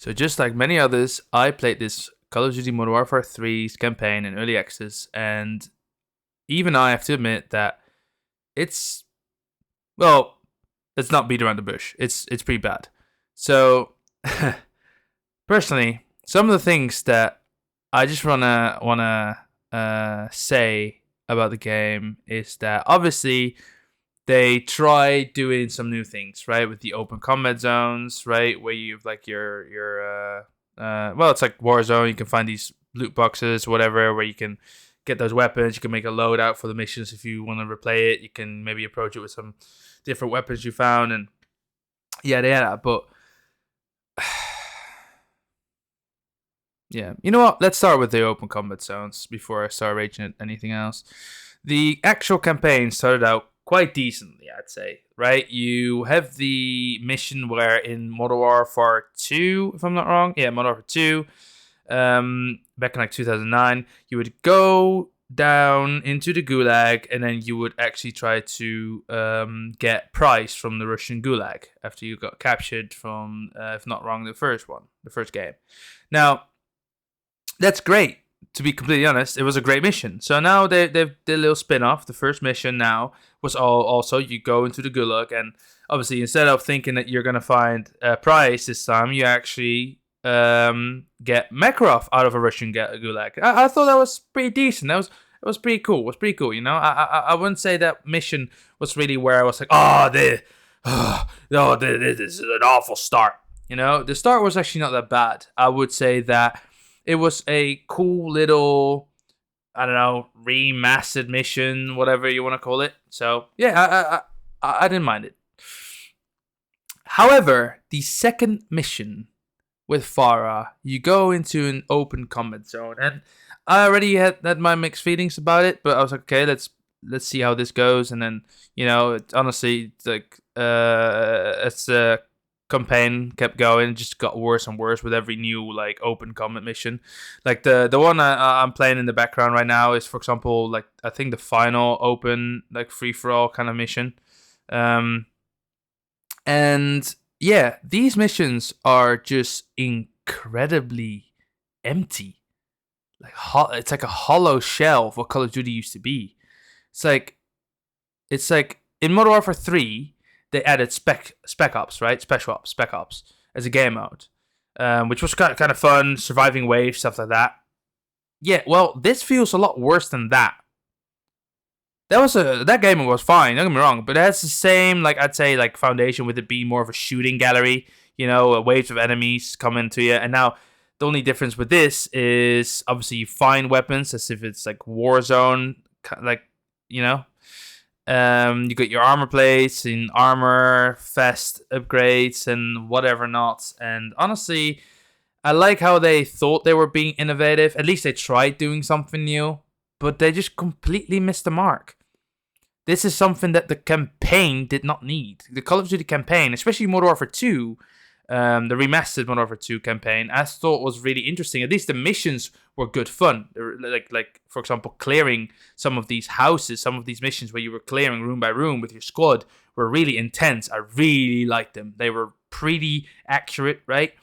So just like many others, I played this Call of Duty Modern Warfare 3's campaign in early access, and even I have to admit that it's well, let's not beat around the bush. It's pretty bad. So personally, some of the things that I just wanna say about the game is that obviously they try doing some new things, right? With the open combat zones, right, where you've like it's like Warzone. You can find these loot boxes, whatever, where you can get those weapons. You can make a loadout for the missions if you want to replay it. You can maybe approach it with some different weapons you found, and yeah. But yeah, you know what? Let's start with the open combat zones before I start raging at anything else. The actual campaign started out quite decently, I'd say, right? You have the mission where in Modern Warfare 2, if I'm not wrong, Modern Warfare 2, back in like 2009, you would go down into the Gulag, and then you would actually try to get prize from the Russian Gulag after you got captured from, if not wrong, the first game. Now, that's great. To be completely honest, it was a great mission. So now they've did a little spin-off. The first mission now was also you go into the Gulag, and obviously instead of thinking that you're going to find a prize this time, you actually get Makarov out of a Russian Gulag. I thought that was pretty decent. It was pretty cool. It was pretty cool, you know? I wouldn't say that mission was really where I was like, this is an awful start. You know, the start was actually not that bad. I would say that it was a cool little, I don't know, remastered mission, whatever you want to call it. So, yeah, I didn't mind it. However, the second mission with Farah, you go into an open combat zone. And I already had my mixed feelings about it, but I was like, okay, let's see how this goes. And then, you know, honestly, like, it's a campaign kept going. It just got worse and worse with every new like open combat mission. Like the one I'm playing in the background right now is, for example, like I think the final open like free for all kind of mission. And yeah, these missions are just incredibly empty. Like it's like a hollow shell of what Call of Duty used to be. It's like in Modern Warfare 3. They added Spec Ops, right? Spec Ops as a game mode, which was kind of fun, surviving waves, stuff like that. Yeah, well, this feels a lot worse than that. That game was fine, don't get me wrong, but it has the same, like I'd say, like foundation with it being more of a shooting gallery. You know, waves of enemies coming to you, and now the only difference with this is obviously you find weapons as if it's like Warzone, like you know. You got your armor plates and armor vest upgrades and whatever not. And honestly, I like how they thought they were being innovative. At least they tried doing something new, but they just completely missed the mark. This is something that the campaign did not need. The Call of Duty campaign, especially Modern Warfare 2, the remastered Modern Warfare 2 campaign, I thought was really interesting. At least the missions were good fun. Like for example, clearing some of these houses, some of these missions where you were clearing room by room with your squad were really intense. I really liked them. They were pretty accurate, right?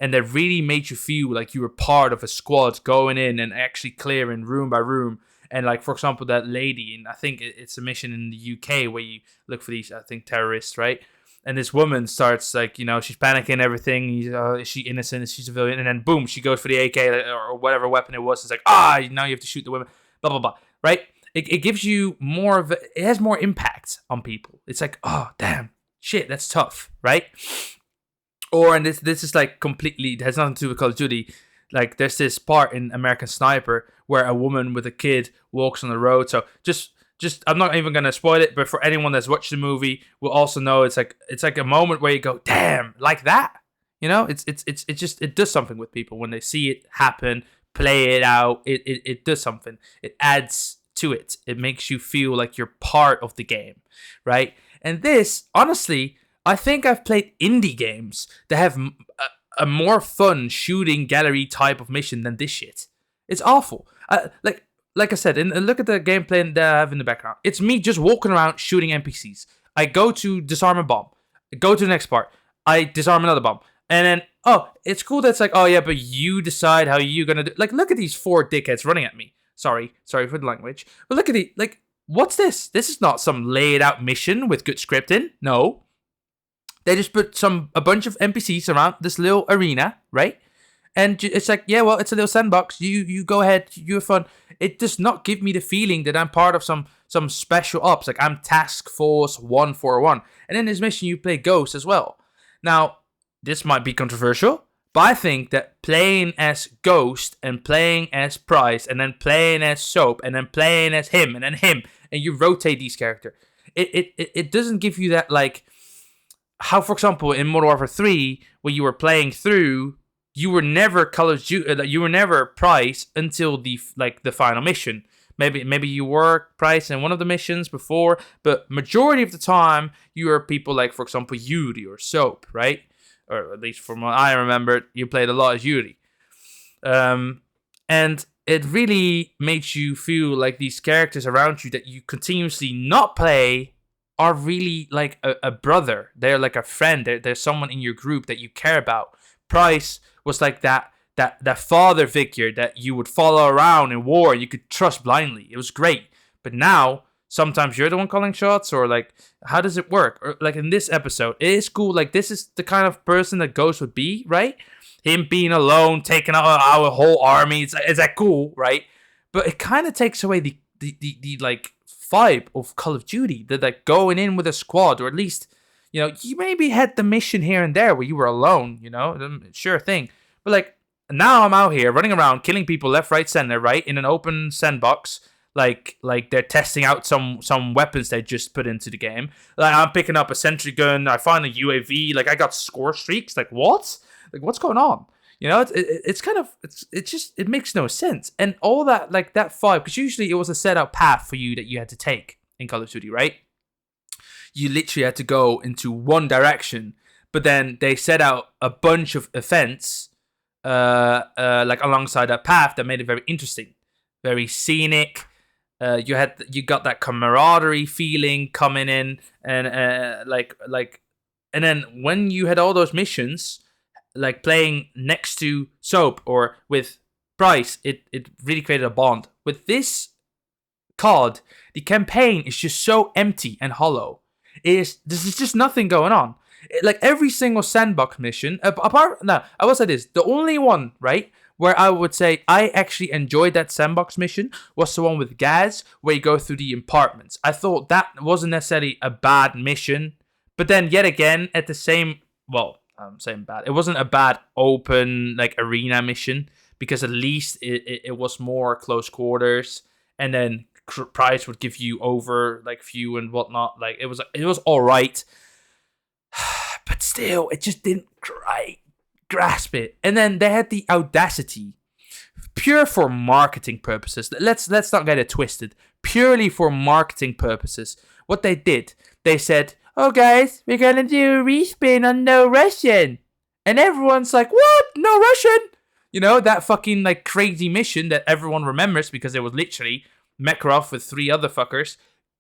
And they really made you feel like you were part of a squad going in and actually clearing room by room. And like, for example, that lady, and I think it's a mission in the UK where you look for these, I think, terrorists, right? And this woman starts like, you know, she's panicking, everything. Is she innocent? Is she civilian? And then boom, she goes for the AK or whatever weapon it was. It's like, now you have to shoot the women. Blah blah blah. Right? It gives you more of it has more impact on people. It's like, oh damn, shit, that's tough, right? Or and this is like completely, it has nothing to do with Call of Duty. Like there's this part in American Sniper where a woman with a kid walks on the road. So just I'm not even gonna spoil it, but for anyone that's watched the movie will also know it's like a moment where you go, damn, like that. You know, it does something with people when they see it happen, play it out. It does something. It adds to it. It makes you feel like you're part of the game, right? And this, honestly, I think I've played indie games that have a more fun shooting gallery type of mission than this shit. It's awful. Like I said, and look at the gameplay that I have in the background. It's me just walking around shooting NPCs. I go to disarm a bomb. I go to the next part. I disarm another bomb. And then, oh, it's cool that's like, oh yeah, but you decide how you're gonna do. Like, look at these 4 dickheads running at me. Sorry for the language, but look at it. Like, what's this? This is not some laid out mission with good scripting. No, they just put a bunch of NPCs around this little arena, right? And it's like, yeah, well, it's a little sandbox. You go ahead, you have fun. It does not give me the feeling that I'm part of some special ops. Like, I'm Task Force 141. And in this mission, you play Ghost as well. Now, this might be controversial, but I think that playing as Ghost and playing as Price and then playing as Soap and then playing as him and then him, and you rotate these characters, it doesn't give you that, like, how, for example, in Modern Warfare 3, when you were playing through, you were never you were never Price until the final mission. Maybe you were Price in one of the missions before, but majority of the time you were people like, for example, Yuri or Soap, right? Or at least from what I remember, you played a lot as Yuri. And it really makes you feel like these characters around you that you continuously not play are really like a brother. They're like a friend. They're someone in your group that you care about. Price was like that father figure that you would follow around in war. You could trust blindly. It was great. But now, sometimes you're the one calling shots, or like, how does it work? Or like in this episode, it is cool. Like, this is the kind of person that Ghost would be, right? Him being alone, taking out our whole army. Is that cool, right? But it kind of takes away the like vibe of Call of Duty. That like going in with a squad, or at least, you know, you maybe had the mission here and there where you were alone, you know, sure thing. But like, now I'm out here running around, killing people left, right, center, right, in an open sandbox. Like they're testing out some weapons they just put into the game. Like, I'm picking up a sentry gun. I find a UAV. Like, I got score streaks. Like, what? Like, what's going on? You know, it's kind of, it makes no sense. And all that, like, that vibe, because usually it was a set out path for you that you had to take in Call of Duty, right? You literally had to go into one direction, but then they set out a bunch of events, like alongside that path, that made it very interesting, very scenic. You got that camaraderie feeling coming in, and and then when you had all those missions, like playing next to Soap or with Price, it really created a bond. With this COD, the campaign is just so empty and hollow. There's just nothing going on. Like, every single sandbox mission, I will say this, the only one, right, where I would say I actually enjoyed that sandbox mission was the one with Gaz, where you go through the apartments. I thought that wasn't necessarily a bad mission, but then yet again, at the same, well, I'm saying bad, it wasn't a bad open, like, arena mission, because at least it was more close quarters, and then Price would give you over, like, view and whatnot. Like, it was all right, but still, it just didn't quite grasp it. And then they had the audacity, pure for marketing purposes. Let's not get it twisted. Purely for marketing purposes, what they did, they said, "Oh guys, we're gonna do a respin on No Russian," and everyone's like, "What? No Russian?" You know, that fucking, like, crazy mission that everyone remembers because it was literally Makarov with 3 other fuckers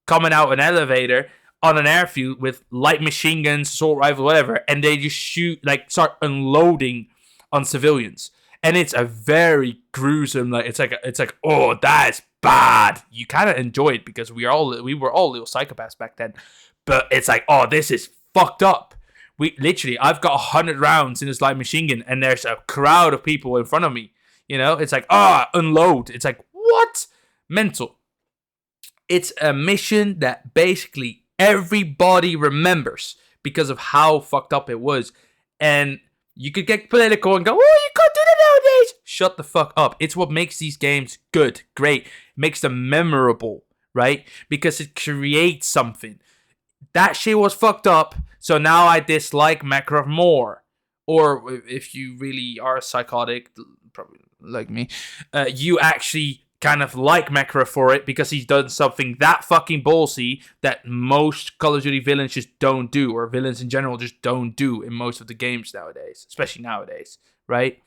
coming out an elevator on an airfield with light machine guns, assault rifle, whatever, and they just start unloading on civilians. And it's a very gruesome, like, it's like, oh, that's bad. You kind of enjoy it because we were all little psychopaths back then. But it's like, oh, this is fucked up. I've got 100 rounds in this light machine gun, and there's a crowd of people in front of me. You know, it's like, unload. It's like, what? Mental. It's a mission that basically everybody remembers because of how fucked up it was. And you could get political and go, "Oh, you can't do that nowadays." Shut the fuck up. It's what makes these games good, great. It makes them memorable, right? Because it creates something. That shit was fucked up, so now I dislike Makarov more. Or if you really are psychotic, probably like me, you actually kind of like Makarov for it because he's done something that fucking ballsy that most Call of Duty villains just don't do, or villains in general just don't do in most of the games nowadays, especially nowadays, right?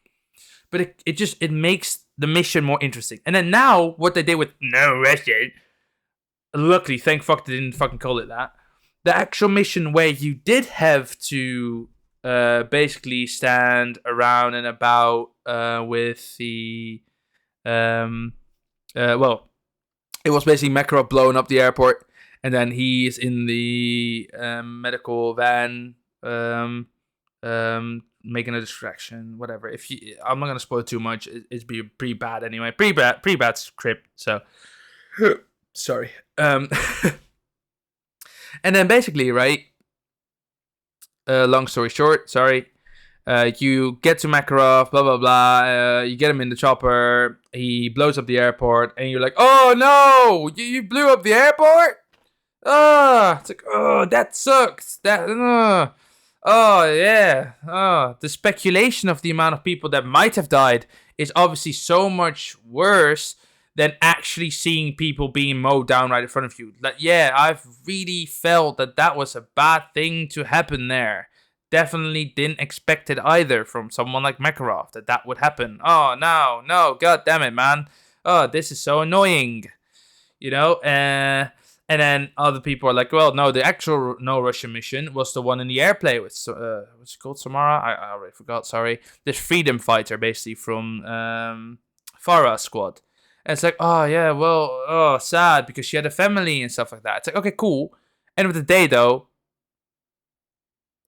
But it makes the mission more interesting. And then now, what they did with No Russian, luckily, thank fuck they didn't fucking call it that, the actual mission where you did have to basically stand around and about with the well, it was basically Makarov blowing up the airport, and then he's in the medical van, making a distraction, whatever. I'm not gonna spoil too much. It's pretty bad anyway. Pretty bad script. So, sorry. And then basically, right. Long story short, sorry. You get to Makarov, blah blah blah. You get him in the chopper. He blows up the airport, and you're like, "Oh no! You blew up the airport? It's like, oh, that sucks. Oh yeah. The speculation of the amount of people that might have died is obviously so much worse than actually seeing people being mowed down right in front of you. Like, yeah, I've really felt that was a bad thing to happen there. Definitely didn't expect it either from someone like Makarov that would happen. Oh no, god damn it, man. Oh, this is so annoying. And then other people are like, well, no, the actual No Russian mission was the one in the airplane with what's it called, Samara? I already forgot. Sorry, this freedom fighter basically from Farah squad. And it's like, oh yeah, well, oh, sad because she had a family and stuff like that. It's like, okay, cool. End of the day, though,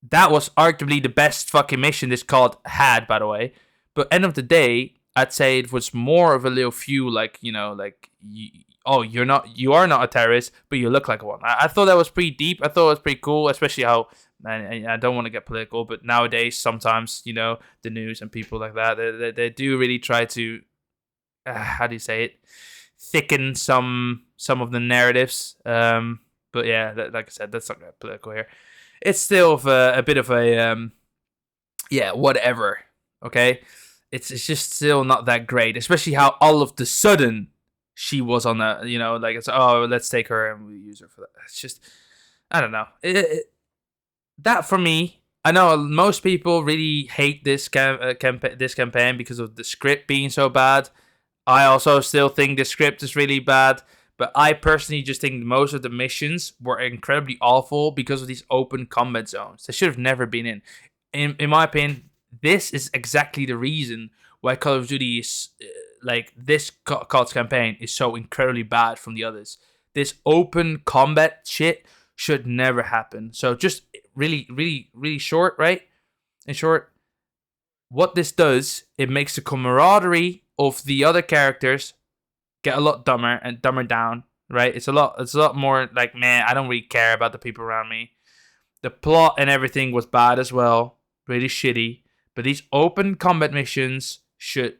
that was arguably the best fucking mission this COD had, by the way. But end of the day, I'd say it was more of a little few, like, you are not a terrorist, but you look like one. I thought that was pretty deep. I thought it was pretty cool, especially how, and I don't want to get political, but nowadays, sometimes, the news and people like that, they do really try to, how do you say it, thicken some of the narratives. But yeah, like I said, that's not political here. It's still a bit of a, whatever, okay? It's just still not that great, especially how all of the sudden she was on a, like, it's, oh, let's take her and we use her for that. It's just, I don't know. That for me, I know most people really hate this campaign because of the script being so bad. I also still think the script is really bad. But I personally just think most of the missions were incredibly awful because of these open combat zones. They should have never been in. In my opinion, this is exactly the reason why Call of Duty is, this COD's campaign is so incredibly bad from the others. This open combat shit should never happen. So just really, really, really short, right? In short, what this does, it makes the camaraderie of the other characters get a lot dumber and dumber down, right? It's a lot more like, man, I don't really care about the people around me. The plot and everything was bad as well, really shitty. But these open combat missions should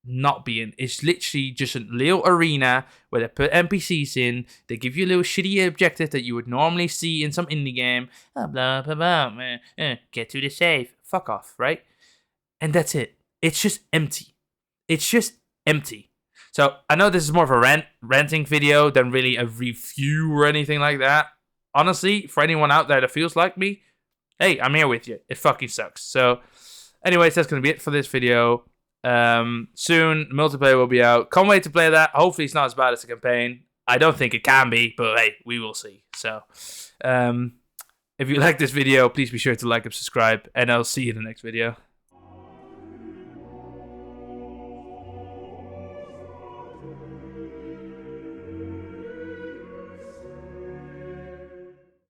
not be in. It's literally just a little arena where they put NPCs in. They give you a little shitty objective that you would normally see in some indie game. Blah blah blah. Get to the safe. Fuck off, right? And that's it. It's just empty. It's just empty. So I know this is more of a ranting video than really a review or anything like that. Honestly, for anyone out there that feels like me, hey, I'm here with you. It fucking sucks. So anyways, that's going to be it for this video. Soon, multiplayer will be out. Can't wait to play that. Hopefully it's not as bad as the campaign. I don't think it can be, but hey, we will see. So if you like this video, please be sure to like and subscribe, and I'll see you in the next video.